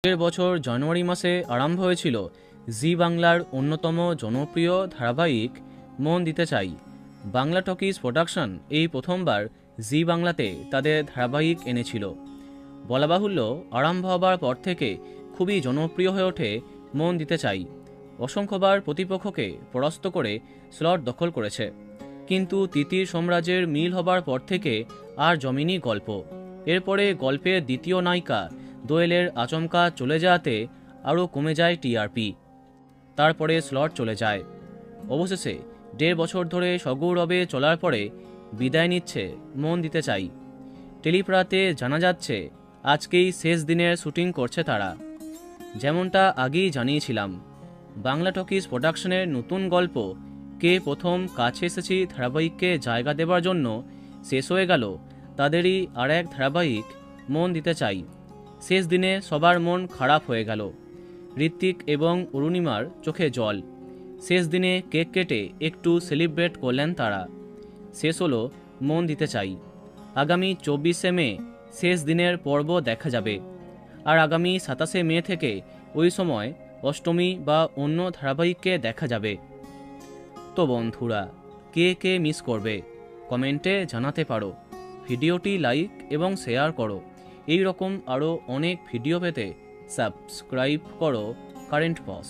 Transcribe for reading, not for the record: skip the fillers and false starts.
এর বছর জানুয়ারি মাসে আরম্ভ হয়েছিল জি বাংলার অন্যতম জনপ্রিয় ধারাবাহিক মন দিতে চাই। বাংলা টকিজ প্রোডাকশন এই প্রথমবার জি বাংলাতে তাদের ধারাবাহিক এনেছিল। বলা বাহুল্য, আরম্ভ হবার পর থেকে খুবই জনপ্রিয় হয়ে ওঠে মন দিতে চাই। অসংখ্যবার প্রতিপক্ষকে পরাস্ত করে স্লট দখল করেছে, কিন্তু তিতির সাম্রাজ্যের মিল হবার পর থেকে আর জমেনি গল্প। এরপরে গল্পের দ্বিতীয় নায়িকা দোয়েলের আচমকা চলে যাওয়াতে আরও কমে যায় টিআরপি। তারপরে স্লট চলে যায়। অবশেষে 1.5 বছর ধরে সগৌরবে চলার পরে বিদায় নিচ্ছে মন দিতে চাই। টেলিপ্রাতে জানা যাচ্ছে আজকেই শেষ দিনের শুটিং করছে তারা। যেমনটা আগেই জানিয়েছিলাম, বাংলা টকিজ প্রোডাকশনের নতুন গল্প কে প্রথম কাছে এসেছি ধারাবাহিককে জায়গা দেবার জন্য শেষ হয়ে গেল তাদেরই আর এক ধারাবাহিক মন দিতে চাই। শেষ দিনে সবার মন খারাপ হয়ে গেল। ঋত্বিক এবং অরুণিমার চোখে জল। শেষ দিনে কেক কেটে একটু সেলিব্রেট করলেন তারা। শেষ হলো মন দিতে চাই। আগামী 24শে মে শেষ দিনের পর্ব দেখা যাবে। আর আগামী 27শে মে থেকে ওই সময় অষ্টমী বা অন্য ধারাবাহিককে দেখা যাবে। তো বন্ধুরা, কে কে মিস করবে কমেন্টে জানাতে পারো। ভিডিওটি লাইক এবং শেয়ার করো। এই রকম আরও অনেক ভিডিও পেতে সাবস্ক্রাইব করো কারেন্ট পজ।